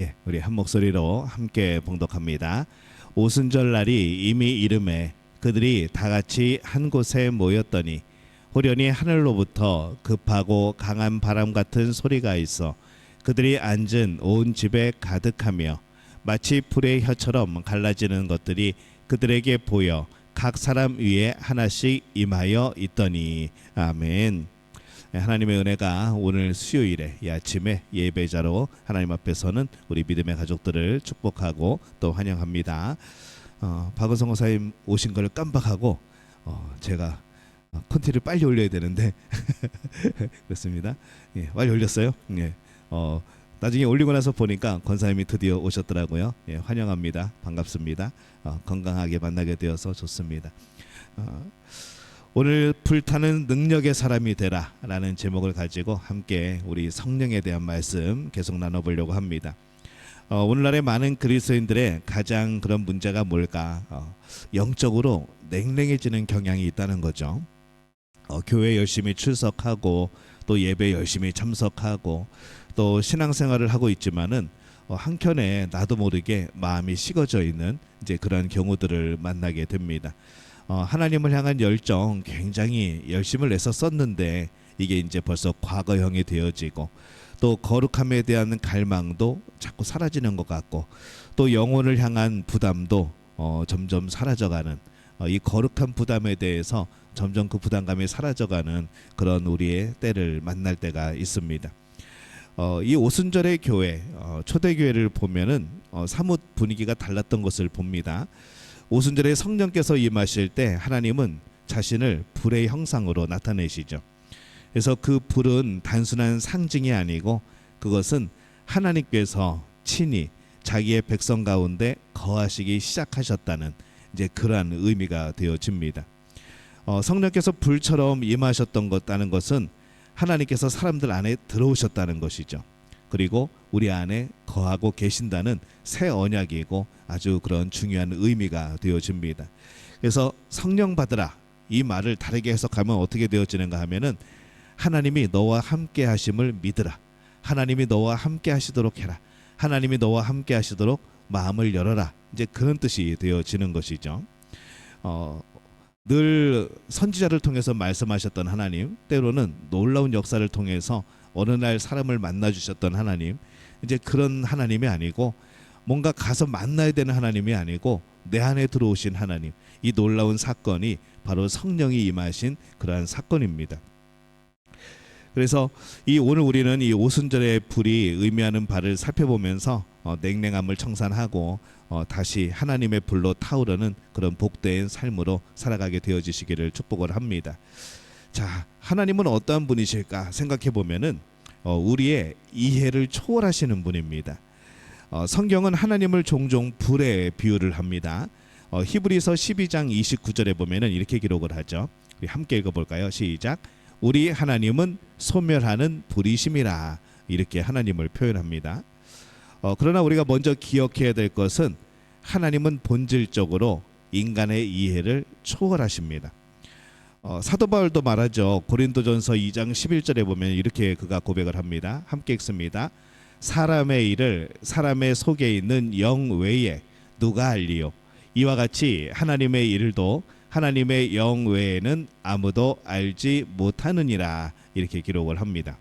예, 우리 한 목소리로 함께 봉독합니다. 오순절 날이 이미 이름에 그들이 다 같이 한 곳에 모였더니 호련히 하늘로부터 급하고 강한 바람 같은 소리가 있어 그들이 앉은 온 집에 가득하며 마치 불의 혀처럼 갈라지는 것들이 그들에게 보여 각 사람 위에 하나씩 임하여 있더니. 아멘. 하나님의 은혜가 오늘 수요일에 이 아침에 예배자로 하나님 앞에 서는 우리 믿음의 가족들을 축복하고 또 환영합니다. 박은성 목사님 오신 걸 깜빡하고 제가 콘티를 빨리 올려야 되는데 그렇습니다. 예, 빨리 올렸어요. 예, 나중에 올리고 나서 보니까 권사님이 드디어 오셨더라고요. 예, 환영합니다. 반갑습니다. 건강하게 만나게 되어서 좋습니다. 오늘 불타는 능력의 사람이 되라 라는 제목을 가지고 함께 우리 성령에 대한 말씀 계속 나눠보려고 합니다. 오늘날의 많은 그리스도인들의 가장 그런 문제가 뭘까? 영적으로 냉랭해지는 경향이 있다는 거죠. 교회 열심히 출석하고 또 예배 열심히 참석하고 또 신앙생활을 하고 있지만은 한켠에 나도 모르게 마음이 식어져 있는 이제 그런 경우들을 만나게 됩니다. 하나님을 향한 열정 굉장히 열심을 내서 썼는데 이게 이제 벌써 과거형이 되어지고 또 거룩함에 대한 갈망도 자꾸 사라지는 것 같고 또 영혼을 향한 부담도 점점 사라져가는 이 거룩한 부담에 대해서 점점 그 부담감이 사라져가는 그런 우리의 때를 만날 때가 있습니다. 이 오순절의 교회 초대교회를 보면은 사뭇 분위기가 달랐던 것을 봅니다. 오순절에 성령께서 임하실 때 하나님은 자신을 불의 형상으로 나타내시죠. 그래서 그 불은 단순한 상징이 아니고 그것은 하나님께서 친히 자기의 백성 가운데 거하시기 시작하셨다는 이제 그러한 의미가 되어집니다. 성령께서 불처럼 임하셨던 것다는 것은 하나님께서 사람들 안에 들어오셨다는 것이죠. 그리고 우리 안에 거하고 계신다는 새 언약이고 아주 그런 중요한 의미가 되어집니다. 그래서 성령 받으라 이 말을 다르게 해석하면 어떻게 되어지는가 하면은 하나님이 너와 함께 하심을 믿으라. 하나님이 너와 함께 하시도록 해라. 하나님이 너와 함께 하시도록 마음을 열어라. 이제 그런 뜻이 되어지는 것이죠. 늘 선지자를 통해서 말씀하셨던 하나님, 때로는 놀라운 역사를 통해서 어느 날 사람을 만나 주셨던 하나님, 이제 그런 하나님이 아니고 뭔가 가서 만나야 되는 하나님이 아니고 내 안에 들어오신 하나님, 이 놀라운 사건이 바로 성령이 임하신 그러한 사건입니다. 그래서 오늘 우리는 이 오순절의 불이 의미하는 바를 살펴보면서 냉랭함을 청산하고 다시 하나님의 불로 타오르는 그런 복된 삶으로 살아가게 되어지시기를 축복을 합니다. 자, 하나님은 어떠한 분이실까 생각해 보면은 우리의 이해를 초월하시는 분입니다. 성경은 하나님을 종종 불에 비유를 합니다. 히브리서 12장 29절에 보면은 이렇게 기록을 하죠. 우리 함께 읽어볼까요? 시작. 우리 하나님은 소멸하는 불이심이라 이렇게 하나님을 표현합니다. 그러나 우리가 먼저 기억해야 될 것은 하나님은 본질적으로 인간의 이해를 초월하십니다. 사도 바울도 말하죠. 고린도전서 2장 11절에 보면 이렇게 그가 고백을 합니다. 함께 읽습니다. 사람의 일을 사람의 속에 있는 영 외에 누가 알리요? 이와 같이 하나님의 일도 하나님의 영 외에는 아무도 알지 못하느니라 이렇게 기록을 합니다.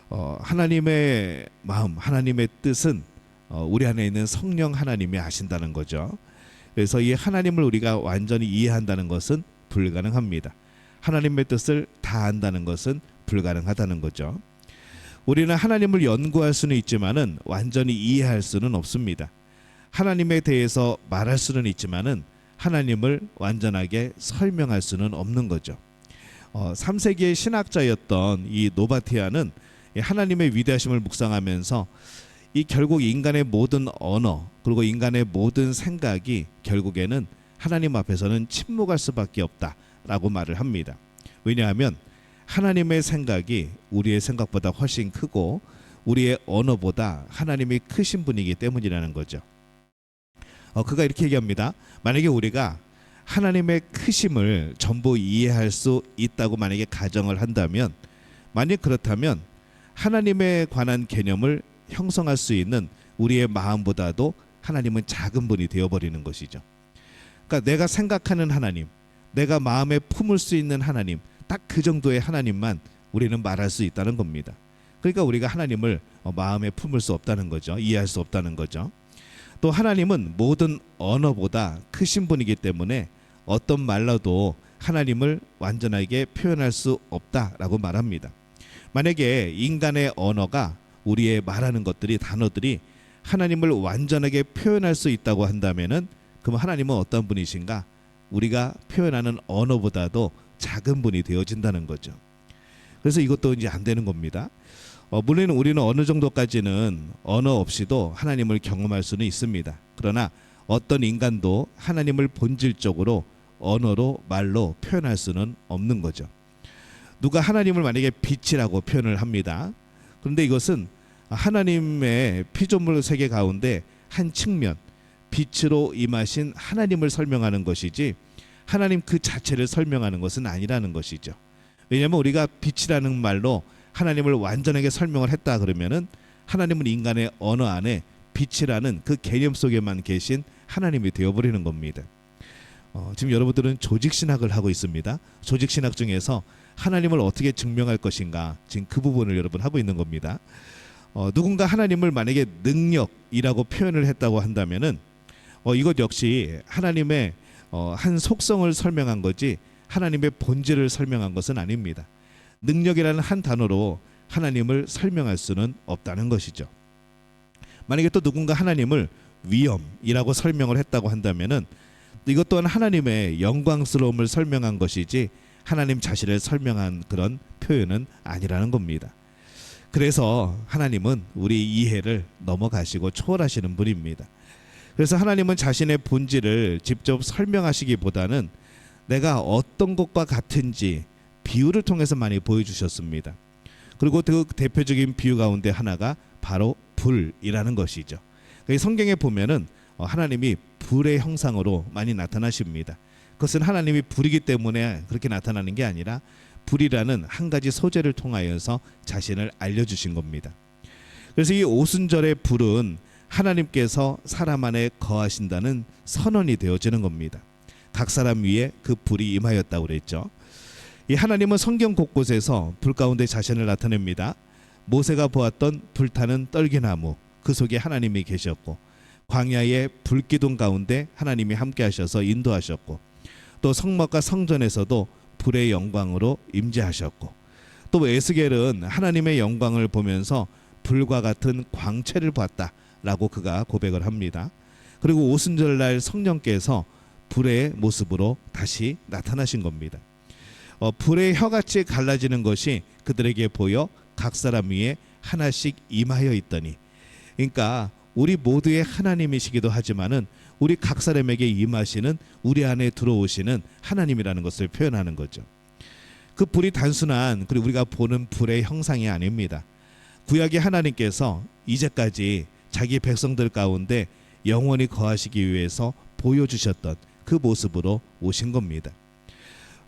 하나님의 마음, 하나님의 뜻은 우리 안에 있는 성령 하나님이 아신다는 거죠. 그래서 이 하나님을 우리가 완전히 이해한다는 것은 불가능합니다. 하나님의 뜻을 다 안다는 것은 불가능하다는 거죠. 우리는 하나님을 연구할 수는 있지만은 완전히 이해할 수는 없습니다. 하나님에 대해서 말할 수는 있지만은 하나님을 완전하게 설명할 수는 없는 거죠. 3세기의 신학자였던 이 노바티아는 하나님의 위대하심을 묵상하면서 이 결국 인간의 모든 언어 그리고 인간의 모든 생각이 결국에는 하나님 앞에서는 침묵할 수밖에 없다라고 말을 합니다. 왜냐하면 하나님의 생각이 우리의 생각보다 훨씬 크고 우리의 언어보다 하나님이 크신 분이기 때문이라는 거죠. 그가 이렇게 얘기합니다. 만약에 우리가 하나님의 크심을 전부 이해할 수 있다고 만약에 가정을 한다면, 만약 그렇다면 하나님에 관한 개념을 형성할 수 있는 우리의 마음보다도 하나님은 작은 분이 되어버리는 것이죠. 그러니까 내가 생각하는 하나님, 내가 마음에 품을 수 있는 하나님, 딱 그 정도의 하나님만 우리는 말할 수 있다는 겁니다. 그러니까 우리가 하나님을 마음에 품을 수 없다는 거죠. 이해할 수 없다는 거죠. 또 하나님은 모든 언어보다 크신 분이기 때문에 어떤 말로도 하나님을 완전하게 표현할 수 없다라고 말합니다. 만약에 인간의 언어가 우리의 말하는 것들이 단어들이 하나님을 완전하게 표현할 수 있다고 한다면은 그럼 하나님은 어떤 분이신가? 우리가 표현하는 언어보다도 작은 분이 되어진다는 거죠. 그래서 이것도 이제 안 되는 겁니다. 물론 우리는 어느 정도까지는 언어 없이도 하나님을 경험할 수는 있습니다. 그러나 어떤 인간도 하나님을 본질적으로 언어로 말로 표현할 수는 없는 거죠. 누가 하나님을 만약에 빛이라고 표현을 합니다. 그런데 이것은 하나님의 피조물 세계 가운데 한 측면, 빛으로 임하신 하나님을 설명하는 것이지 하나님 그 자체를 설명하는 것은 아니라는 것이죠. 왜냐하면 우리가 빛이라는 말로 하나님을 완전하게 설명을 했다 그러면은 하나님은 인간의 언어 안에 빛이라는 그 개념 속에만 계신 하나님이 되어버리는 겁니다. 지금 여러분들은 조직신학을 하고 있습니다. 조직신학 중에서 하나님을 어떻게 증명할 것인가, 지금 그 부분을 여러분 하고 있는 겁니다. 누군가 하나님을 만약에 능력이라고 표현을 했다고 한다면은 이것 역시 하나님의 한 속성을 설명한 거지 하나님의 본질을 설명한 것은 아닙니다. 능력이라는 한 단어로 하나님을 설명할 수는 없다는 것이죠. 만약에 또 누군가 하나님을 위엄이라고 설명을 했다고 한다면은 이것 또한 하나님의 영광스러움을 설명한 것이지 하나님 자신을 설명한 그런 표현은 아니라는 겁니다. 그래서 하나님은 우리 이해를 넘어가시고 초월하시는 분입니다. 그래서 하나님은 자신의 본질을 직접 설명하시기보다는 내가 어떤 것과 같은지 비유를 통해서 많이 보여주셨습니다. 그리고 그 대표적인 비유 가운데 하나가 바로 불이라는 것이죠. 성경에 보면은 하나님이 불의 형상으로 많이 나타나십니다. 그것은 하나님이 불이기 때문에 그렇게 나타나는 게 아니라 불이라는 한 가지 소재를 통하여서 자신을 알려주신 겁니다. 그래서 이 오순절의 불은 하나님께서 사람 안에 거하신다는 선언이 되어지는 겁니다. 각 사람 위에 그 불이 임하였다고 그랬죠. 이 하나님은 성경 곳곳에서 불 가운데 자신을 나타냅니다. 모세가 보았던 불타는 떨기나무, 그 속에 하나님이 계셨고, 광야의 불기둥 가운데 하나님이 함께 하셔서 인도하셨고, 또 성막과 성전에서도 불의 영광으로 임재하셨고, 또 에스겔은 하나님의 영광을 보면서 불과 같은 광채를 봤다라고 그가 고백을 합니다. 그리고 오순절날 성령께서 불의 모습으로 다시 나타나신 겁니다. 불의 혀같이 갈라지는 것이 그들에게 보여 각 사람 위에 하나씩 임하여 있더니, 그러니까 우리 모두의 하나님이시기도 하지만은 우리 각 사람에게 임하시는, 우리 안에 들어오시는 하나님이라는 것을 표현하는 거죠. 그 불이 단순한 그리고 우리가 보는 불의 형상이 아닙니다. 구약의 하나님께서 이제까지 자기 백성들 가운데 영원히 거하시기 위해서 보여주셨던 그 모습으로 오신 겁니다.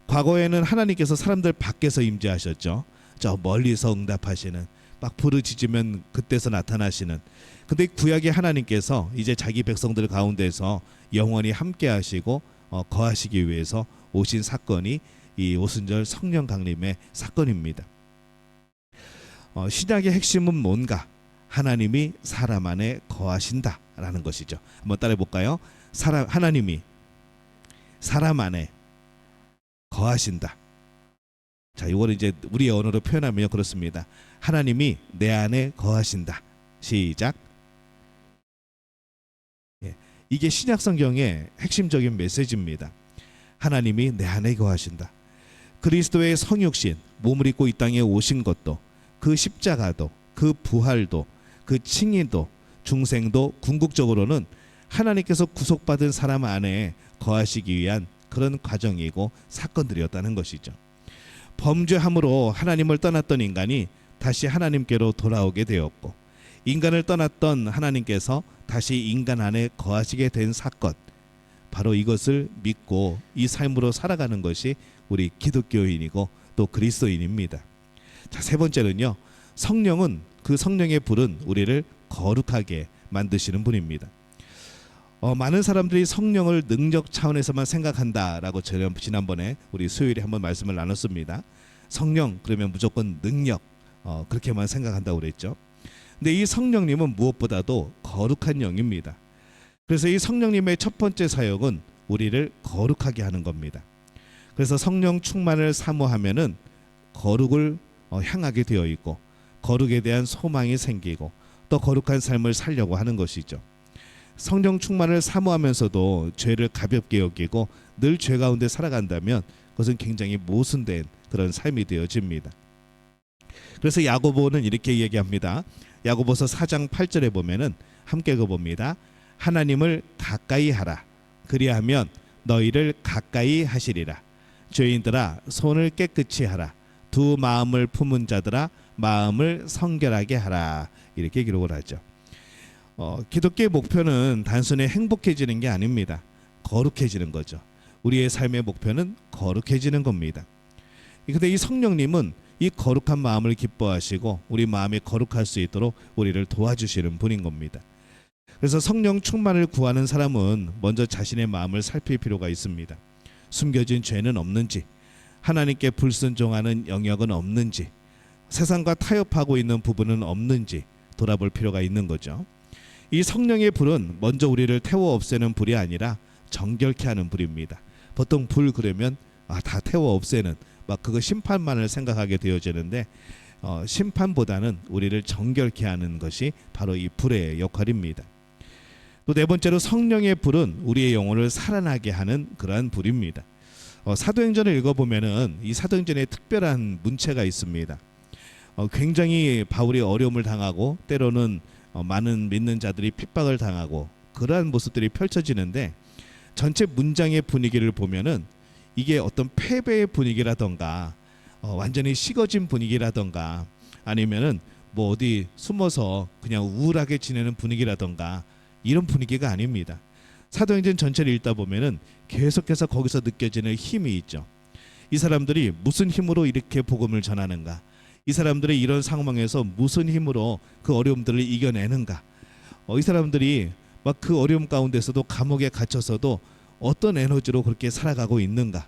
과거에는 하나님께서 사람들 밖에서 임재하셨죠. 저 멀리서 응답하시는, 막 부르짖으면 그때서 나타나시는. 근데 구약의 하나님께서 이제 자기 백성들 가운데서 영원히 함께 하시고 거하시기 위해서 오신 사건이 이 오순절 성령 강림의 사건입니다. 신약의 핵심은 뭔가? 하나님이 사람 안에 거하신다라는 것이죠. 한번 따라해 볼까요? 하나님이 사람 안에 거하신다. 자, 이거는 이제 우리의 언어로 표현하면 그렇습니다. 하나님이 내 안에 거하신다. 시작. 이게 신약 성경의 핵심적인 메시지입니다. 하나님이 내 안에 거하신다. 그리스도의 성육신, 몸을 입고 이 땅에 오신 것도, 그 십자가도, 그 부활도, 그 칭의도, 중생도 궁극적으로는 하나님께서 구속받은 사람 안에 거하시기 위한 그런 과정이고 사건들이었다는 것이죠. 범죄함으로 하나님을 떠났던 인간이 다시 하나님께로 돌아오게 되었고, 인간을 떠났던 하나님께서 다시 인간 안에 거하시게 된 사건, 바로 이것을 믿고 이 삶으로 살아가는 것이 우리 기독교인이고 또 그리스도인입니다. 자, 세 번째는요, 성령은 그 성령의 불은 우리를 거룩하게 만드시는 분입니다. 많은 사람들이 성령을 능력 차원에서만 생각한다라고 지난번에 우리 수요일에 한번 말씀을 나눴습니다. 성령 그러면 무조건 능력 그렇게만 생각한다고 그랬죠. 근데 이 성령님은 무엇보다도 거룩한 영입니다. 그래서 이 성령님의 첫 번째 사역은 우리를 거룩하게 하는 겁니다. 그래서 성령 충만을 사모하면은 거룩을 향하게 되어 있고 거룩에 대한 소망이 생기고 또 거룩한 삶을 살려고 하는 것이죠. 성령 충만을 사모하면서도 죄를 가볍게 여기고 늘 죄 가운데 살아간다면 그것은 굉장히 모순된 그런 삶이 되어집니다. 그래서 야고보는 이렇게 얘기합니다. 야고보서 4장 8절에 보면은 함께 읽어봅니다. 하나님을 가까이 하라. 그리하면 너희를 가까이 하시리라. 죄인들아 손을 깨끗이 하라. 두 마음을 품은 자들아 마음을 성결하게 하라. 이렇게 기록을 하죠. 기독교의 목표는 단순히 행복해지는 게 아닙니다. 거룩해지는 거죠. 우리의 삶의 목표는 거룩해지는 겁니다. 근데 이 성령님은 이 거룩한 마음을 기뻐하시고 우리 마음이 거룩할 수 있도록 우리를 도와주시는 분인 겁니다. 그래서 성령 충만을 구하는 사람은 먼저 자신의 마음을 살필 필요가 있습니다. 숨겨진 죄는 없는지, 하나님께 불순종하는 영역은 없는지, 세상과 타협하고 있는 부분은 없는지 돌아볼 필요가 있는 거죠. 이 성령의 불은 먼저 우리를 태워 없애는 불이 아니라 정결케 하는 불입니다. 보통 불 그러면 다 태워 없애는 그거 심판만을 생각하게 되어지는데 심판보다는 우리를 정결케 하는 것이 바로 이 불의 역할입니다. 또 네 번째로 성령의 불은 우리의 영혼을 살아나게 하는 그러한 불입니다. 사도행전을 읽어보면은 이 사도행전에 특별한 문체가 있습니다. 굉장히 바울이 어려움을 당하고 때로는 많은 믿는 자들이 핍박을 당하고 그러한 모습들이 펼쳐지는데 전체 문장의 분위기를 보면은 이게 어떤 패배의 분위기라던가 완전히 식어진 분위기라던가 아니면은 어디 숨어서 그냥 우울하게 지내는 분위기라던가 이런 분위기가 아닙니다. 사도행전 전체를 읽다 보면은 계속해서 거기서 느껴지는 힘이 있죠. 이 사람들이 무슨 힘으로 이렇게 복음을 전하는가? 이 사람들이 이런 상황에서 무슨 힘으로 그 어려움들을 이겨내는가? 이 사람들이 그 어려움 가운데서도 감옥에 갇혀서도 어떤 에너지로 그렇게 살아가고 있는가?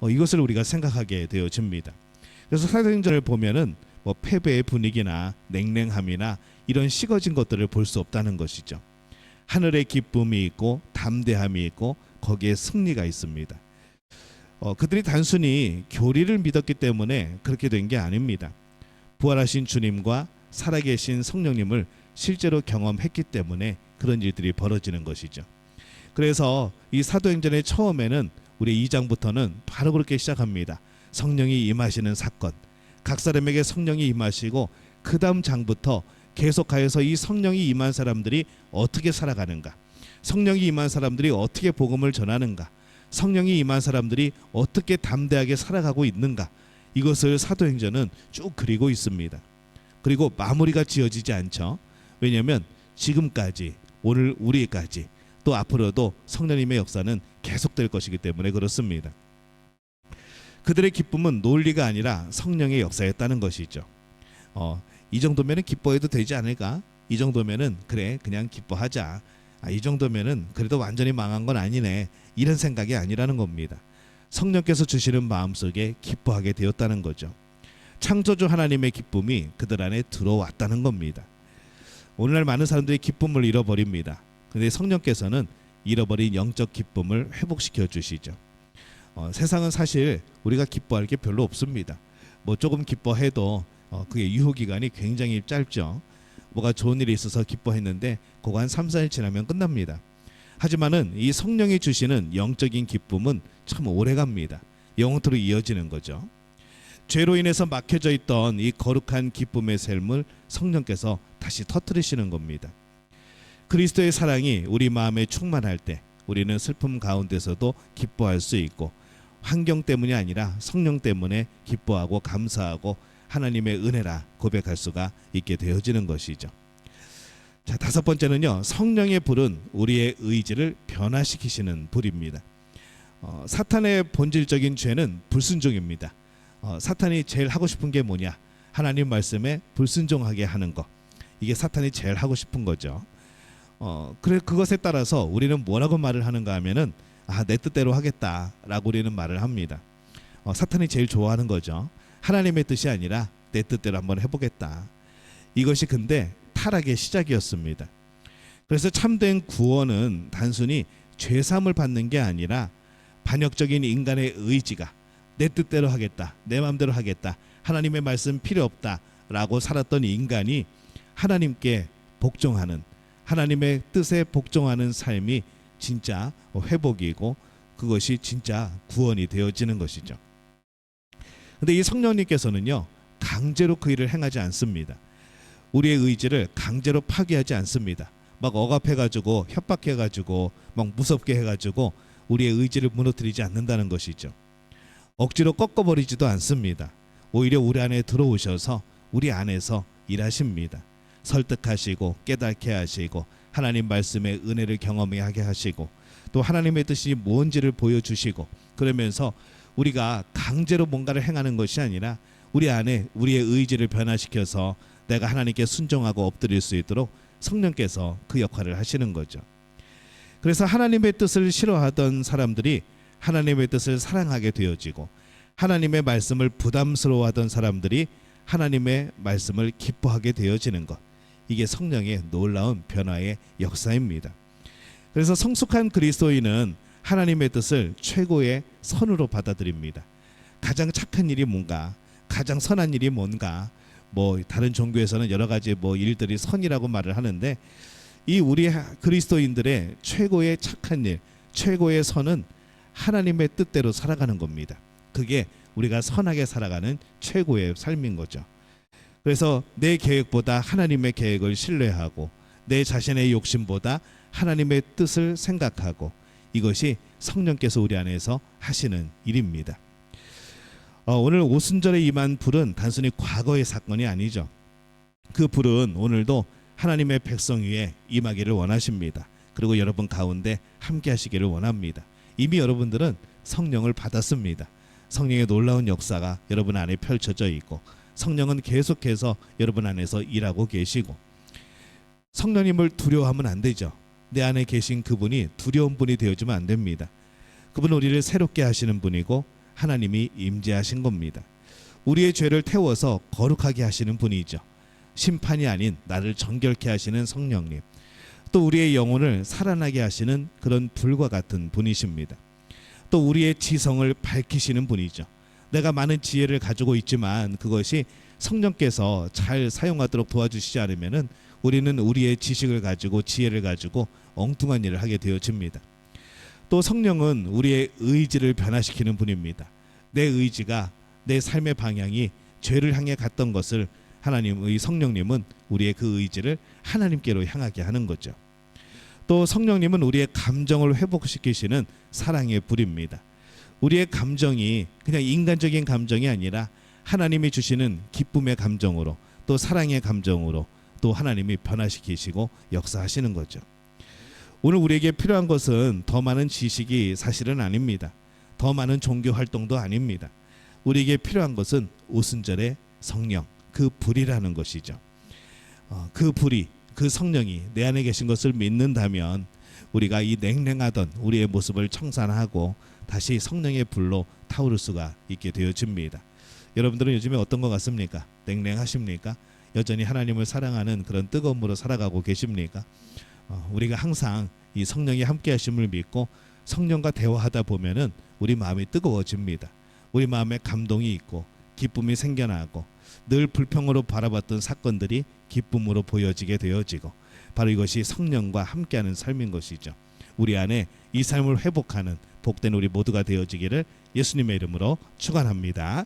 이것을 우리가 생각하게 되어집니다. 그래서 사도행전을 보면은 패배의 분위기나 냉랭함이나 이런 식어진 것들을 볼 수 없다는 것이죠. 하늘의 기쁨이 있고 담대함이 있고 거기에 승리가 있습니다. 그들이 단순히 교리를 믿었기 때문에 그렇게 된 게 아닙니다. 부활하신 주님과 살아계신 성령님을 실제로 경험했기 때문에 그런 일들이 벌어지는 것이죠. 그래서 이 사도행전의 처음에는 우리 2장부터는 바로 그렇게 시작합니다. 성령이 임하시는 사건, 각 사람에게 성령이 임하시고 그 다음 장부터 계속하여서 이 성령이 임한 사람들이 어떻게 살아가는가, 성령이 임한 사람들이 어떻게 복음을 전하는가, 성령이 임한 사람들이 어떻게 담대하게 살아가고 있는가, 이것을 사도행전은 쭉 그리고 있습니다. 그리고 마무리가 지어지지 않죠. 왜냐하면 지금까지 오늘 우리까지 또 앞으로도 성령님의 역사는 계속될 것이기 때문에 그렇습니다. 그들의 기쁨은 논리가 아니라 성령의 역사였다는 것이죠. 이 정도면은 기뻐해도 되지 않을까? 이 정도면은 그래 그냥 기뻐하자. 이 정도면은 그래도 완전히 망한 건 아니네. 이런 생각이 아니라는 겁니다. 성령께서 주시는 마음속에 기뻐하게 되었다는 거죠. 창조주 하나님의 기쁨이 그들 안에 들어왔다는 겁니다. 오늘날 많은 사람들이 기쁨을 잃어버립니다. 그런데 성령께서는 잃어버린 영적 기쁨을 회복시켜 주시죠. 세상은 사실 우리가 기뻐할 게 별로 없습니다. 조금 기뻐해도 그게 유효기간이 굉장히 짧죠. 뭐가 좋은 일이 있어서 기뻐했는데 그거 한 3, 4일 지나면 끝납니다. 하지만은 이 성령이 주시는 영적인 기쁨은 참 오래갑니다. 영원토록 이어지는 거죠. 죄로 인해서 막혀져 있던 이 거룩한 기쁨의 샘을 성령께서 다시 터뜨리시는 겁니다. 그리스도의 사랑이 우리 마음에 충만할 때 우리는 슬픔 가운데서도 기뻐할 수 있고 환경 때문이 아니라 성령 때문에 기뻐하고 감사하고 하나님의 은혜라 고백할 수가 있게 되어지는 것이죠. 자, 다섯 번째는요, 성령의 불은 우리의 의지를 변화시키시는 불입니다. 사탄의 본질적인 죄는 불순종입니다. 사탄이 제일 하고 싶은 게 뭐냐? 하나님 말씀에 불순종하게 하는 것. 이게 사탄이 제일 하고 싶은 거죠. 그래 그것에 따라서 우리는 뭐라고 말을 하는가 하면은 내 뜻대로 하겠다라고 우리는 말을 합니다. 사탄이 제일 좋아하는 거죠. 하나님의 뜻이 아니라 내 뜻대로 한번 해보겠다. 이것이 근데 타락의 시작이었습니다. 그래서 참된 구원은 단순히 죄사함을 받는 게 아니라 반역적인 인간의 의지가 내 뜻대로 하겠다, 내 마음대로 하겠다, 하나님의 말씀 필요 없다라고 살았던 인간이 하나님께 복종하는, 하나님의 뜻에 복종하는 삶이 진짜 회복이고 그것이 진짜 구원이 되어지는 것이죠. 근데 이 성령님께서는요, 강제로 그 일을 행하지 않습니다. 우리의 의지를 강제로 파괴하지 않습니다. 막 억압해가지고 협박해가지고 막 무섭게 해가지고 우리의 의지를 무너뜨리지 않는다는 것이죠. 억지로 꺾어버리지도 않습니다. 오히려 우리 안에 들어오셔서 우리 안에서 일하십니다. 설득하시고 깨닫게 하시고 하나님 말씀의 은혜를 경험하게 하시고 또 하나님의 뜻이 뭔지를 보여주시고, 그러면서 우리가 강제로 뭔가를 행하는 것이 아니라 우리 안에 우리의 의지를 변화시켜서 내가 하나님께 순종하고 엎드릴 수 있도록 성령께서 그 역할을 하시는 거죠. 그래서 하나님의 뜻을 싫어하던 사람들이 하나님의 뜻을 사랑하게 되어지고, 하나님의 말씀을 부담스러워하던 사람들이 하나님의 말씀을 기뻐하게 되어지는 것. 이게 성령의 놀라운 변화의 역사입니다. 그래서 성숙한 그리스도인은 하나님의 뜻을 최고의 선으로 받아들입니다. 가장 착한 일이 뭔가, 가장 선한 일이 뭔가, 다른 종교에서는 여러 가지 일들이 선이라고 말을 하는데, 이 우리 그리스도인들의 최고의 착한 일, 최고의 선은 하나님의 뜻대로 살아가는 겁니다. 그게 우리가 선하게 살아가는 최고의 삶인 거죠. 그래서 내 계획보다 하나님의 계획을 신뢰하고 내 자신의 욕심보다 하나님의 뜻을 생각하고, 이것이 성령께서 우리 안에서 하시는 일입니다. 오늘 오순절에 임한 불은 단순히 과거의 사건이 아니죠. 그 불은 오늘도 하나님의 백성 위에 임하기를 원하십니다. 그리고 여러분 가운데 함께 하시기를 원합니다. 이미 여러분들은 성령을 받았습니다. 성령의 놀라운 역사가 여러분 안에 펼쳐져 있고, 성령은 계속해서 여러분 안에서 일하고 계시고, 성령님을 두려워하면 안 되죠. 내 안에 계신 그분이 두려운 분이 되어주면 안 됩니다. 그분은 우리를 새롭게 하시는 분이고 하나님이 임재하신 겁니다. 우리의 죄를 태워서 거룩하게 하시는 분이죠. 심판이 아닌 나를 정결케 하시는 성령님, 또 우리의 영혼을 살아나게 하시는 그런 불과 같은 분이십니다. 또 우리의 지성을 밝히시는 분이죠. 내가 많은 지혜를 가지고 있지만 그것이 성령께서 잘 사용하도록 도와주시지 않으면은 우리는 우리의 지식을 가지고 지혜를 가지고 엉뚱한 일을 하게 되어집니다. 또 성령은 우리의 의지를 변화시키는 분입니다. 내 의지가, 내 삶의 방향이 죄를 향해 갔던 것을 하나님의 성령님은 우리의 그 의지를 하나님께로 향하게 하는 거죠. 또 성령님은 우리의 감정을 회복시키시는 사랑의 불입니다. 우리의 감정이 그냥 인간적인 감정이 아니라 하나님이 주시는 기쁨의 감정으로, 또 사랑의 감정으로 또 하나님이 변화시키시고 역사하시는 거죠. 오늘 우리에게 필요한 것은 더 많은 지식이 사실은 아닙니다. 더 많은 종교 활동도 아닙니다. 우리에게 필요한 것은 오순절의 성령, 그 불이라는 것이죠. 그 불이, 그 성령이 내 안에 계신 것을 믿는다면 우리가 이 냉랭하던 우리의 모습을 청산하고 다시 성령의 불로 타오를 수가 있게 되어집니다. 여러분들은 요즘에 어떤 것 같습니까? 냉랭하십니까? 여전히 하나님을 사랑하는 그런 뜨거움으로 살아가고 계십니까? 우리가 항상 이 성령이 함께 하심을 믿고 성령과 대화하다 보면은 우리 마음이 뜨거워집니다. 우리 마음에 감동이 있고 기쁨이 생겨나고 늘 불평으로 바라봤던 사건들이 기쁨으로 보여지게 되어지고, 바로 이것이 성령과 함께하는 삶인 것이죠. 우리 안에 이 삶을 회복하는 복된 우리 모두가 되어지기를 예수님의 이름으로 축원합니다.